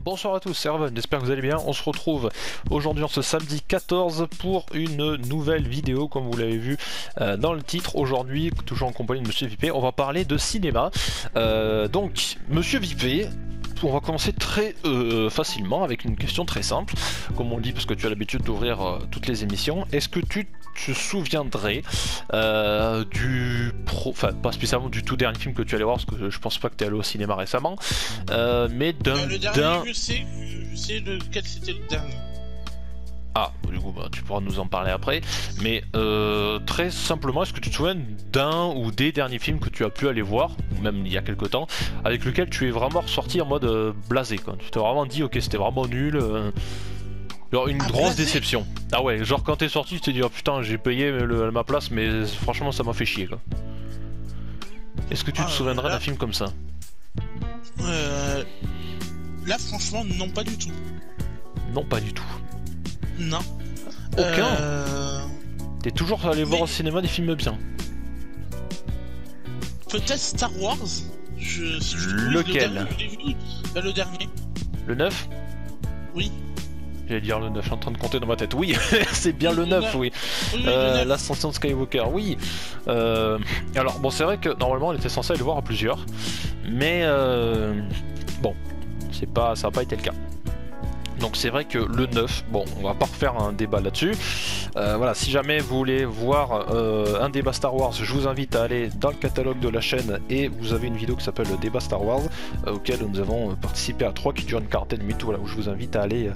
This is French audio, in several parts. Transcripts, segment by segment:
Bonsoir à tous, c'est Raven, j'espère que vous allez bien. On se retrouve aujourd'hui en ce samedi 14 pour une nouvelle vidéo, comme vous l'avez vu dans le titre. Aujourd'hui, toujours en compagnie de Monsieur Vipé, on va parler de cinéma. Donc, Monsieur Vipé, on va commencer très facilement avec une question très simple, comme on le dit parce que tu as l'habitude d'ouvrir toutes les émissions. Est-ce que tu te souviendrais enfin pas spécialement du tout dernier film que tu allais voir, parce que je pense pas que tu es allé au cinéma récemment, mais le dernier, je sais lequel c'était le dernier. Ah, du coup, bah, tu pourras nous en parler après. Mais très simplement, est-ce que tu te souviens d'un ou des derniers films que tu as pu aller voir, même il y a quelques temps, avec lequel tu es vraiment ressorti en mode blasé, quoi. Tu t'es vraiment dit, ok, c'était vraiment nul. Genre une grosse déception. Ah ouais, genre quand t'es sorti, tu t'es dit, oh putain, j'ai payé ma place, mais franchement, ça m'a fait chier, quoi. Est-ce que tu te souviendrais d'un film comme ça? Là, franchement, non, pas du tout. Non, pas du tout. Non. Aucun. T'es toujours allé voir au cinéma des films bien. Peut-être Star Wars. Lequel? Le dernier. Le 9? Oui. J'allais dire le 9, je suis en train de compter dans ma tête. Oui, c'est bien le 9, oui. L'ascension de Skywalker, oui. Alors, bon, c'est vrai que normalement, on était censé aller le voir à plusieurs. Mais, bon, ça n'a pas été le cas. Donc c'est vrai que le 9, bon, on va pas refaire un débat là-dessus. Voilà, si jamais vous voulez voir un débat Star Wars, je vous invite à aller dans le catalogue de la chaîne et vous avez une vidéo qui s'appelle le débat Star Wars, auquel nous avons participé à 3 qui dure une quarantaine de minutes, voilà, où je vous invite à aller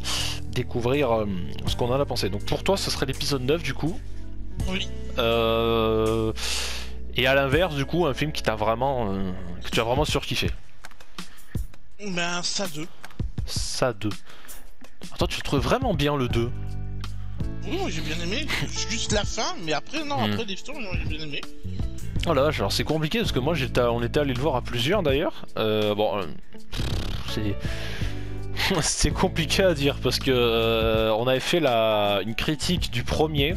découvrir ce qu'on en a pensé. Donc pour toi, ce serait l'épisode 9 du coup. Oui. Et à l'inverse, du coup, un film qui t'a vraiment, que tu as vraiment surkiffé. Ben, ça 2. Ça 2. Attends, tu trouves vraiment bien le 2? Oui, j'ai bien aimé. Juste la fin, mais après, non, après l'histoire, j'ai bien aimé. Oh la vache, alors c'est compliqué parce que moi on était allé le voir à plusieurs d'ailleurs. C'est compliqué à dire parce que on avait fait une critique du premier,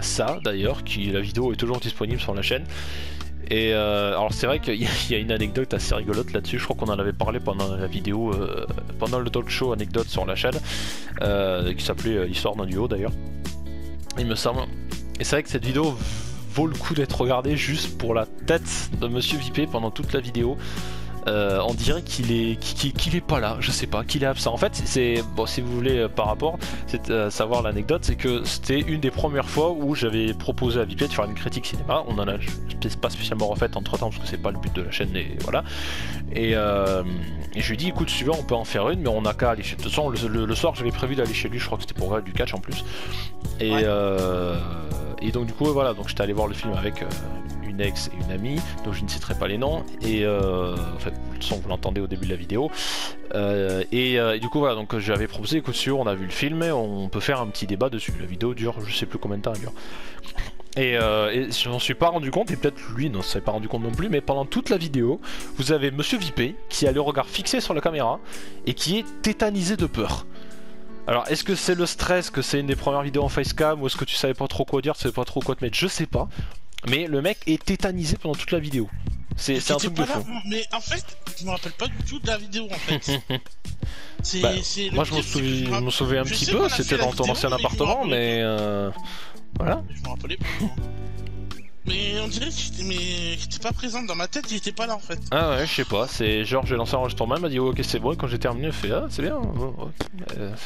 ça d'ailleurs, la vidéo est toujours disponible sur la chaîne. Et alors c'est vrai qu'il y a une anecdote assez rigolote là-dessus, je crois qu'on en avait parlé pendant la vidéo, pendant le talk show anecdote sur la chaîne, qui s'appelait l'histoire d'un duo d'ailleurs, il me semble. Et c'est vrai que cette vidéo vaut le coup d'être regardée juste pour la tête de Monsieur Vipé pendant toute la vidéo. On dirait qu'il est pas là, je sais pas, qu'il est absent. En fait, c'est bon, si vous voulez par rapport, c'est savoir l'anecdote, c'est que c'était une des premières fois où j'avais proposé à Vipé de faire une critique cinéma. On en a pas spécialement refait entre temps parce que c'est pas le but de la chaîne, et voilà. Et je lui ai dit, écoute, si tu veux, on peut en faire une, mais on a qu'à aller chez. De toute façon, le soir, j'avais prévu d'aller chez lui. Je crois que c'était pour regarder du catch en plus. Et ouais. Et donc du coup, voilà, donc j'étais allé voir le film avec une ex et une amie, donc je ne citerai pas les noms, et enfin, le son vous l'entendez au début de la vidéo, et du coup voilà, donc j'avais proposé, écoute, sûr, on a vu le film et on peut faire un petit débat dessus. La vidéo dure, je sais plus combien de temps elle dure. Et je m'en suis pas rendu compte, et peut-être lui ne s'est pas rendu compte non plus, mais pendant toute la vidéo, vous avez Monsieur Vipé qui a le regard fixé sur la caméra et qui est tétanisé de peur. Alors est-ce que c'est le stress, que c'est une des premières vidéos en facecam, ou est-ce que tu savais pas trop quoi dire, tu savais pas trop quoi te mettre, je sais pas. Mais le mec est tétanisé pendant toute la vidéo. C'est un truc de fou. Mais en fait, je me rappelle pas du tout de la vidéo en fait. Moi je me souviens un petit peu, c'était dans ton ancien appartement, mais voilà. Je me rappelais pas. Mais on dirait qu'il était pas présent dans ma tête, il était pas là en fait. Ah ouais, je sais pas, c'est genre j'ai lancé un enregistrement, il m'a dit oh, ok c'est bon, et quand j'ai terminé il fait ah c'est bien,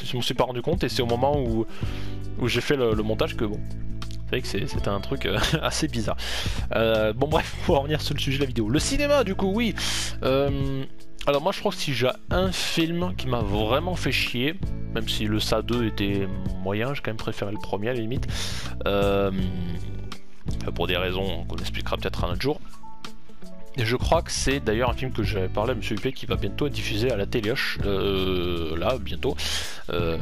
je me suis pas rendu compte, et c'est au moment où j'ai fait le montage que bon, c'est vrai que c'était un truc assez bizarre. Bon bref, pour revenir sur le sujet de la vidéo. Le cinéma du coup, oui. Alors moi je crois que si j'ai un film qui m'a vraiment fait chier, même si le SA 2 était moyen, j'ai quand même préféré le premier à la limite. Pour des raisons qu'on expliquera peut-être un autre jour. Et je crois que c'est d'ailleurs un film que j'avais parlé à Monsieur Huppé qui va bientôt être diffusé à la téléoche, là bientôt. Je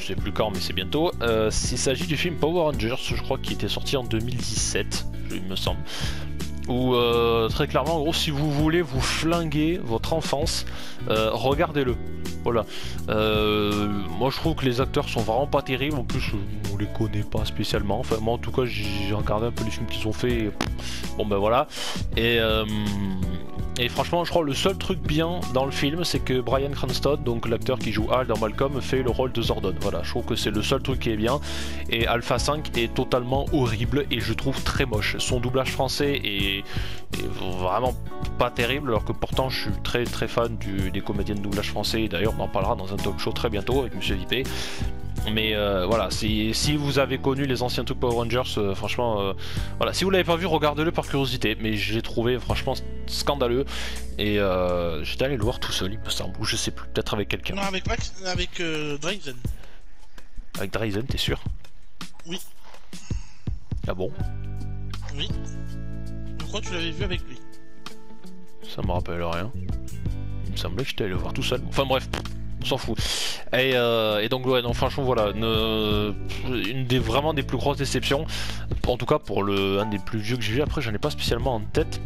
sais plus quand, mais c'est bientôt. Il s'agit du film Power Rangers, je crois, qui était sorti en 2017, il me semble. Où très clairement, en gros, si vous voulez vous flinguer votre enfance, regardez-le. Voilà. Moi je trouve que les acteurs sont vraiment pas terribles, en plus on les connaît pas spécialement. Enfin moi en tout cas j'ai regardé un peu les films qu'ils ont fait et... Bon ben voilà. Et Et franchement, je crois le seul truc bien dans le film, c'est que Bryan Cranston, donc l'acteur qui joue Hal dans Malcolm, fait le rôle de Zordon. Voilà, je trouve que c'est le seul truc qui est bien. Et Alpha 5 est totalement horrible et je trouve très moche. Son doublage français est vraiment pas terrible, alors que pourtant je suis très très fan des comédiens de doublage français. D'ailleurs, on en parlera dans un talk show très bientôt avec Monsieur Vipé. Mais voilà, si vous avez connu les anciens trucs Power Rangers, franchement, voilà, si vous l'avez pas vu, regardez-le par curiosité. Mais je l'ai trouvé franchement scandaleux. Et j'étais allé le voir tout seul, il me semble, ou je sais plus, peut-être avec quelqu'un. Non, avec Drazen. Avec Drazen, t'es sûr? Oui. Ah bon? Oui. Je crois que tu l'avais vu avec lui. Ça me rappelle rien. Il me semblait que j'étais allé le voir tout seul. Enfin bref. On s'en fout. Et donc ouais, non, franchement voilà, une des vraiment des plus grosses déceptions. En tout cas pour un des plus vieux que j'ai vu. Après j'en ai pas spécialement en tête.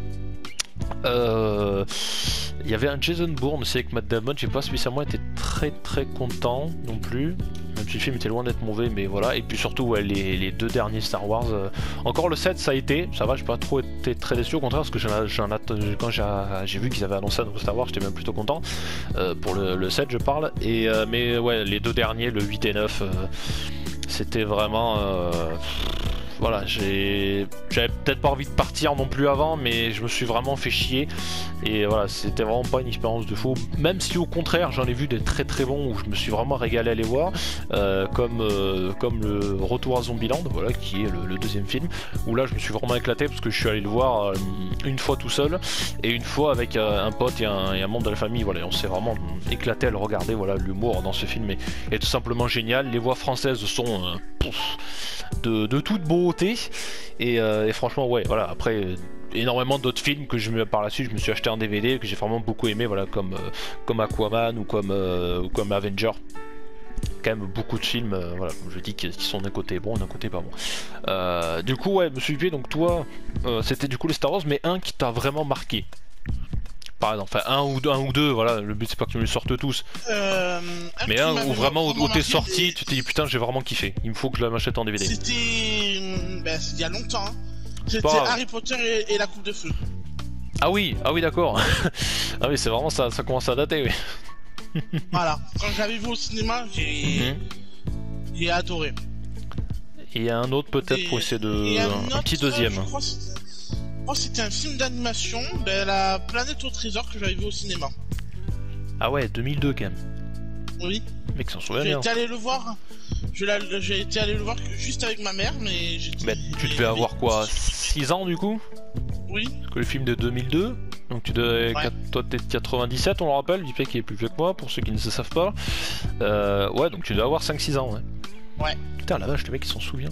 Il y avait un Jason Bourne aussi avec Matt Damon. J'ai pas spécialement été très content non plus. Même si le film était loin d'être mauvais, mais voilà. Et puis surtout ouais, les deux derniers Star Wars. Encore le 7 ça a été, ça va, j'ai pas trop été très déçu, au contraire, parce que quand j'ai vu qu'ils avaient annoncé un nouveau Star Wars, j'étais même plutôt content. Pour le 7 je parle. Mais ouais, les deux derniers, le 8 et 9, c'était vraiment... voilà, j'avais peut-être pas envie de partir non plus avant, mais je me suis vraiment fait chier. Et voilà, c'était vraiment pas une expérience de fou. Même si au contraire, j'en ai vu des très bons où je me suis vraiment régalé à les voir, comme le Retour à Zombieland, voilà, qui est le deuxième film, où là je me suis vraiment éclaté parce que je suis allé le voir une fois tout seul et une fois avec un pote et un membre de la famille. Voilà, on s'est vraiment éclaté à le regarder. Voilà, l'humour dans ce film est tout simplement génial. Les voix françaises sont de toute beauté et franchement ouais, voilà, après énormément d'autres films que par la suite je me suis acheté en DVD que j'ai vraiment beaucoup aimé, voilà, comme Aquaman ou comme Avenger. Quand même beaucoup de films, voilà, comme je dis, qui sont d'un côté bon, d'un côté pas bon. Du coup ouais, Monsieur Huppé, donc toi c'était du coup les Star Wars, mais un qui t'a vraiment marqué par exemple, enfin un ou deux, voilà, le but c'est pas que tu me les sortes tous, mais un où vraiment où t'es sorti, tu t'es dit putain j'ai vraiment kiffé, il me faut que je la m'achète en DVD. C'était il y a longtemps, hein. C'était Harry Potter et la Coupe de Feu. Ah oui d'accord. Ah oui, c'est vraiment ça commence à dater, oui. Voilà, quand je l'avais vu au cinéma, j'ai adoré. Et il y a un autre peut-être pour essayer de... un petit deuxième. Je crois que c'était un film d'animation, La Planète au Trésor, que j'avais vu au cinéma. Ah ouais, 2002 quand même. Oui. Le mec s'en souvient bien. J'ai été allé le voir. J'ai été allé le voir juste avec ma mère, mais tu devais avoir quoi, 6 ans du coup? Oui. Parce que le film de 2002, donc tu devais... Ouais. Toi t'es de 97, on le rappelle, Vipé qui est plus vieux que moi, pour ceux qui ne se savent pas. Ouais, donc tu dois avoir 5-6 ans, ouais. Ouais. Putain, la vache, le mec il s'en souvient.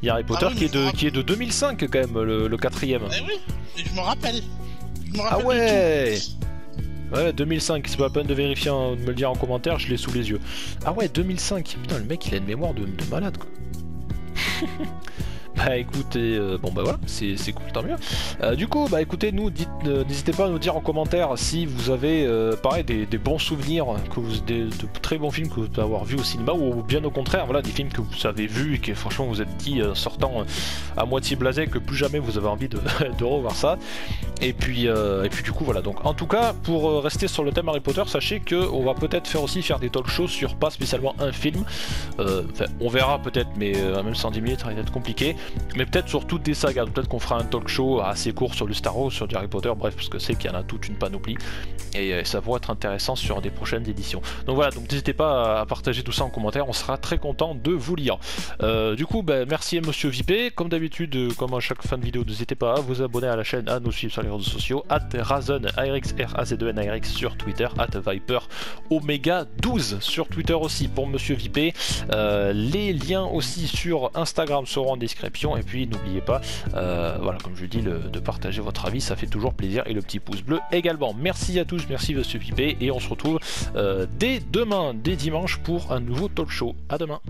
Il y a Harry Potter qui est de 2005 quand même, le quatrième. Eh oui, et je me rappelle. Ah ouais. Ouais, 2005, c'est pas la peine de vérifier, de me le dire en commentaire, je l'ai sous les yeux. Ah ouais, 2005, putain, le mec il a une mémoire de malade quoi. Bah écoutez, bon bah voilà, c'est cool, tant mieux. Du coup, bah écoutez, n'hésitez pas à nous dire en commentaire si vous avez, pareil, des bons souvenirs, de très bons films que vous pouvez avoir vus au cinéma, ou bien au contraire, voilà, des films que vous avez vus et que franchement vous êtes dit, sortant à moitié blasé, que plus jamais vous avez envie de revoir ça. Et puis du coup voilà, donc en tout cas, pour rester sur le thème Harry Potter, sachez qu'on va peut-être faire des talk shows sur pas spécialement un film. Enfin, on verra peut-être, mais même 110 minutes, ça va être compliqué. Mais peut-être sur toutes des sagas, peut-être qu'on fera un talk show assez court sur le Star Wars, sur du Harry Potter, bref, parce que c'est qu'il y en a toute une panoplie et ça pourrait être intéressant sur des prochaines éditions. Donc voilà, donc n'hésitez pas à partager tout ça en commentaire, on sera très content de vous lire. Du coup, bah, merci à Monsieur Vipé, comme d'habitude, comme à chaque fin de vidéo, n'hésitez pas à vous abonner à la chaîne, à nous suivre sur les réseaux sociaux, @Razen, RAZEN sur Twitter, @Viper Omega 12 sur Twitter aussi pour Monsieur Vipé. Les liens aussi sur Instagram seront en description. Et puis n'oubliez pas, voilà, comme je dis, de partager votre avis, ça fait toujours plaisir, et le petit pouce bleu également. Merci à tous, merci Monsieur Vipé, et on se retrouve dès demain, dès dimanche, pour un nouveau talk show. À demain.